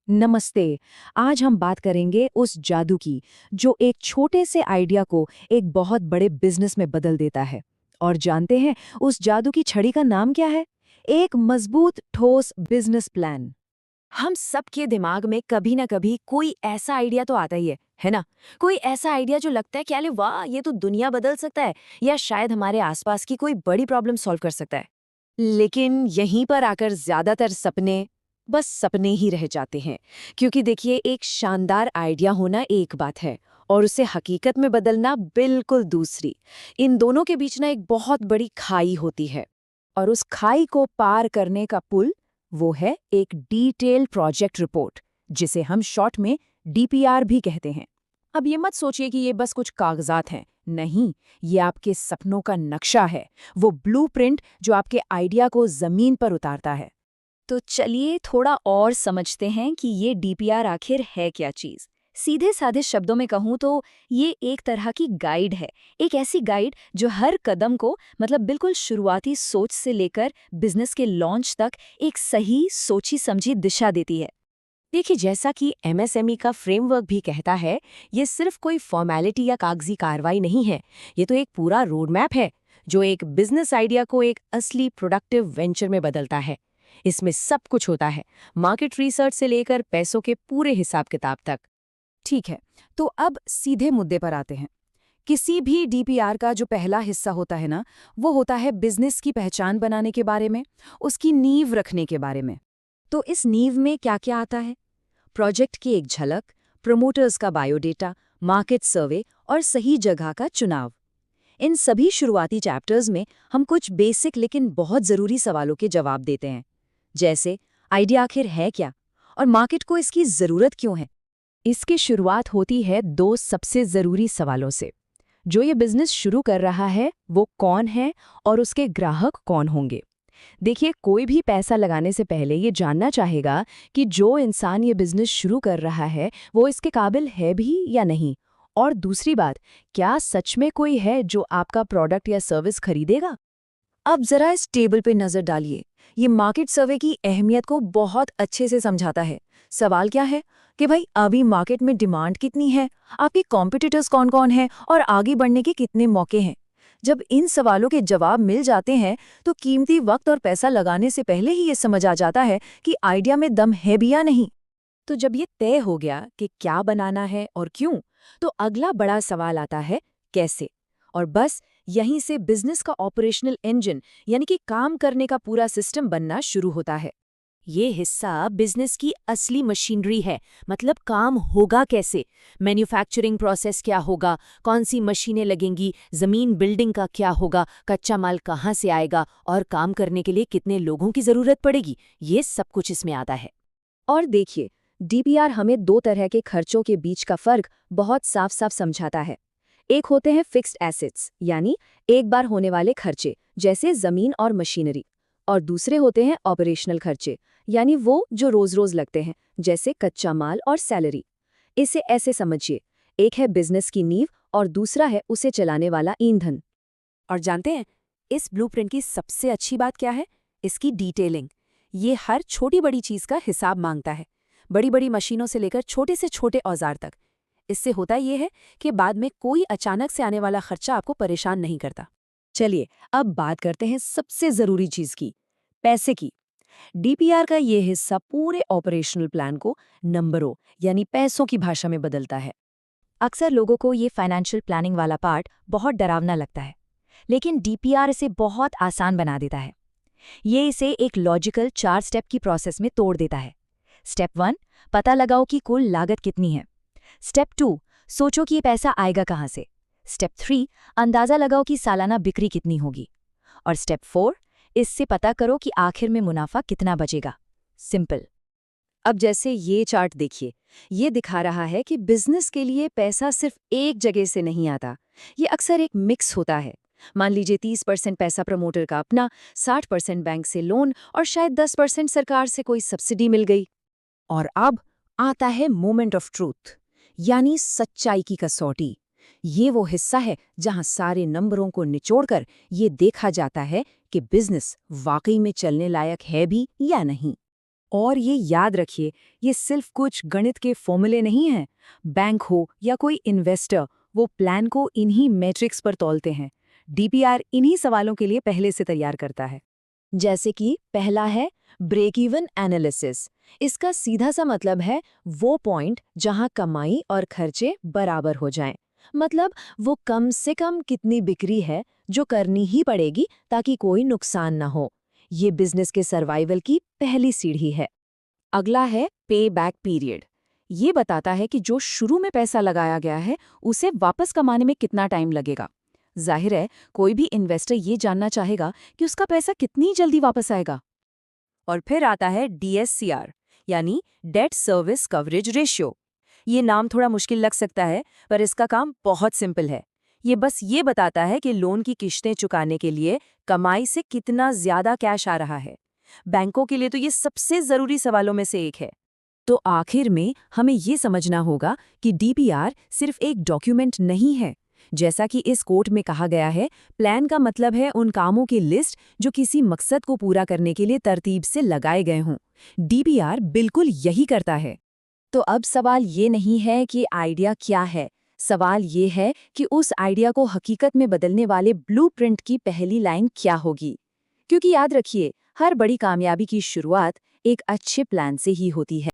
नमस्ते। आज हम बात करेंगे उस जादू की जो एक छोटे से आइडिया को एक बहुत बड़े बिजनेस में बदल देता है। और जानते हैं उस जादू की छड़ी का नाम क्या है? एक मजबूत ठोस बिजनेस प्लान। हम सबके दिमाग में कभी ना कभी कोई ऐसा आइडिया तो आता ही है ना? कोई ऐसा आइडिया जो लगता है कि अरे वाह, ये तो दुनिया बदल सकता है या शायद हमारे आसपास की कोई बड़ी प्रॉब्लम सॉल्व कर सकता है। लेकिन यहीं पर आकर ज्यादातर सपने बस सपने ही रह जाते हैं। क्योंकि देखिए, एक शानदार आइडिया होना एक बात है और उसे हकीकत में बदलना बिल्कुल दूसरी। इन दोनों के बीच ना एक बहुत बड़ी खाई होती है। और उस खाई को पार करने का पुल वो है एक डिटेल प्रोजेक्ट रिपोर्ट, जिसे हम शॉर्ट में डीपीआर भी कहते हैं। अब ये मत सोचिए कि ये बस कुछ कागजात हैं। नहीं, ये आपके सपनों का नक्शा है, वो ब्लूप्रिंट जो आपके आइडिया को जमीन पर उतारता है। तो चलिए थोड़ा और समझते हैं कि ये डीपीआर आखिर है क्या चीज़। सीधे साधे शब्दों में कहूँ तो ये एक तरह की गाइड है। एक ऐसी गाइड जो हर कदम को मतलब बिल्कुल शुरुआती सोच से लेकर बिजनेस के लॉन्च तक एक सही सोची समझी दिशा देती है। देखिए, जैसा कि एमएसएमई का फ्रेमवर्क भी कहता है, ये सिर्फ कोई फॉर्मेलिटी या कागजी कार्रवाई नहीं है। ये तो एक पूरा रोड मैप है जो एक बिजनेस आइडिया को एक असली प्रोडक्टिव वेंचर में बदलता है। इसमें सब कुछ होता है, मार्केट रिसर्च से लेकर पैसों के पूरे हिसाब किताब तक। ठीक है, तो अब सीधे मुद्दे पर आते हैं। किसी भी डीपीआर का जो पहला हिस्सा होता है ना, वो होता है बिजनेस की पहचान बनाने के बारे में, उसकी नींव रखने के बारे में। तो इस नींव में क्या क्या आता है? प्रोजेक्ट की एक झलक, प्रमोटर्स का बायोडेटा, मार्केट सर्वे और सही जगह का चुनाव। इन सभी शुरुआती चैप्टर्स में हम कुछ बेसिक लेकिन बहुत ज़रूरी सवालों के जवाब देते हैं, जैसे आइडिया आखिर है क्या और मार्केट को इसकी ज़रूरत क्यों है। इसकी शुरुआत होती है दो सबसे ज़रूरी सवालों से। जो ये बिजनेस शुरू कर रहा है वो कौन है और उसके ग्राहक कौन होंगे। देखिए, कोई भी पैसा लगाने से पहले ये जानना चाहेगा कि जो इंसान ये बिजनेस शुरू कर रहा है वो इसके काबिल है भी या नहीं। और दूसरी बात, क्या सच में कोई है जो आपका प्रोडक्ट या सर्विस खरीदेगा। अब जरा इस टेबल पे नजर डालिए। ये मार्केट सर्वे की अहमियत को बहुत अच्छे से समझाता है। सवाल क्या है कि भाई अभी मार्केट में डिमांड कितनी है, आपके कॉम्पिटिटर्स कौन कौन हैं और आगे बढ़ने के कितने मौके हैं। जब इन सवालों के जवाब मिल जाते हैं तो कीमती वक्त और पैसा लगाने से पहले ही ये समझ आ जाता है कि आइडिया में दम है भी या नहीं। तो जब ये तय हो गया कि क्या बनाना है और क्यों, तो अगला बड़ा सवाल आता है कैसे। और बस यहीं से बिजनेस का ऑपरेशनल इंजन यानी कि काम करने का पूरा सिस्टम बनना शुरू होता है। ये हिस्सा बिजनेस की असली मशीनरी है। मतलब काम होगा कैसे, मैन्युफैक्चरिंग प्रोसेस क्या होगा, कौन सी मशीनें लगेंगी, जमीन बिल्डिंग का क्या होगा, कच्चा माल कहाँ से आएगा और काम करने के लिए कितने लोगों की जरूरत पड़ेगी, ये सब कुछ इसमें आता है। और देखिए, डीपीआर हमें दो तरह के खर्चों के बीच का फर्क बहुत साफ साफ समझाता है। एक होते हैं फिक्स्ड एसेट्स, यानी एक बार होने वाले खर्चे जैसे जमीन और मशीनरी। और दूसरे होते हैं ऑपरेशनल खर्चे, यानी वो जो रोज रोज लगते हैं, जैसे कच्चा माल और सैलरी। इसे ऐसे समझिए, एक है बिजनेस की नींव और दूसरा है उसे चलाने वाला ईंधन। और जानते हैं, इस ब्लूप्रिंट की सबसे अच्छी बात क्या है? इसकी डिटेलिंग। ये हर छोटी बड़ी चीज का हिसाब मांगता है, बड़ी बड़ी मशीनों से लेकर छोटे से छोटे औजार तक। इससे होता ये है कि बाद में कोई अचानक से आने वाला खर्चा आपको परेशान नहीं करता। चलिए अब बात करते हैं सबसे जरूरी चीज की, पैसे की। डीपीआर का ये हिस्सा पूरे ऑपरेशनल प्लान को नंबरों यानी पैसों की भाषा में बदलता है। अक्सर लोगों को ये फाइनेंशियल प्लानिंग वाला पार्ट बहुत डरावना लगता है, लेकिन डीपीआर इसे बहुत आसान बना देता है। ये इसे एक लॉजिकल 4 स्टेप की प्रोसेस में तोड़ देता है। स्टेप 1, पता लगाओ कि कुल लागत कितनी है। स्टेप 2, सोचो कि ये पैसा आएगा कहाँ से। स्टेप 3, अंदाजा लगाओ कि सालाना बिक्री कितनी होगी। और स्टेप 4, इससे पता करो कि आखिर में मुनाफा कितना बचेगा। सिंपल। अब जैसे ये चार्ट देखिए, ये दिखा रहा है कि बिजनेस के लिए पैसा सिर्फ एक जगह से नहीं आता। ये अक्सर एक मिक्स होता है। मान लीजिए 30% पैसा प्रमोटर का अपना, 60% बैंक से लोन और शायद 10% सरकार से कोई सब्सिडी मिल गई। और अब आता है मोमेंट ऑफ ट्रूथ, यानी सच्चाई की कसौटी। ये वो हिस्सा है जहां सारे नंबरों को निचोड़कर ये देखा जाता है कि बिजनेस वाकई में चलने लायक है भी या नहीं। और ये याद रखिए, ये सिर्फ कुछ गणित के फॉर्मूले नहीं हैं। बैंक हो या कोई इन्वेस्टर, वो प्लान को इन्हीं मैट्रिक्स पर तौलते हैं। डीपीआर इन्हीं सवालों के लिए पहले से तैयार करता है। जैसे कि पहला है ब्रेक इवन एनालिसिस। इसका सीधा सा मतलब है वो पॉइंट जहां कमाई और खर्चे बराबर हो जाएं। मतलब वो कम से कम कितनी बिक्री है जो करनी ही पड़ेगी ताकि कोई नुकसान ना हो। ये बिजनेस के सर्वाइवल की पहली सीढ़ी है। अगला है पे बैक पीरियड। ये बताता है कि जो शुरू में पैसा लगाया गया है उसे वापस कमाने में कितना टाइम लगेगा। जाहिर है, कोई भी इन्वेस्टर ये जानना चाहेगा कि उसका पैसा कितनी जल्दी वापस आएगा। और फिर आता है DSCR, यानी डेट सर्विस कवरेज रेशियो। ये नाम थोड़ा मुश्किल लग सकता है, पर इसका काम बहुत सिंपल है। ये बस ये बताता है कि लोन की किश्तें चुकाने के लिए कमाई से कितना ज्यादा कैश आ रहा है। बैंकों के लिए तो ये सबसे जरूरी सवालों में से एक है। तो आखिर में हमें ये समझना होगा कि डीपीआर सिर्फ एक डॉक्यूमेंट नहीं है। जैसा कि इस कोट में कहा गया है, प्लान का मतलब है उन कामों की लिस्ट जो किसी मकसद को पूरा करने के लिए तरतीब से लगाए गए हों। डीपीआर बिल्कुल यही करता है। तो अब सवाल ये नहीं है कि आइडिया क्या है, सवाल ये है कि उस आइडिया को हकीकत में बदलने वाले ब्लूप्रिंट की पहली लाइन क्या होगी। क्योंकि याद रखिए, हर बड़ी कामयाबी की शुरुआत एक अच्छे प्लान से ही होती है।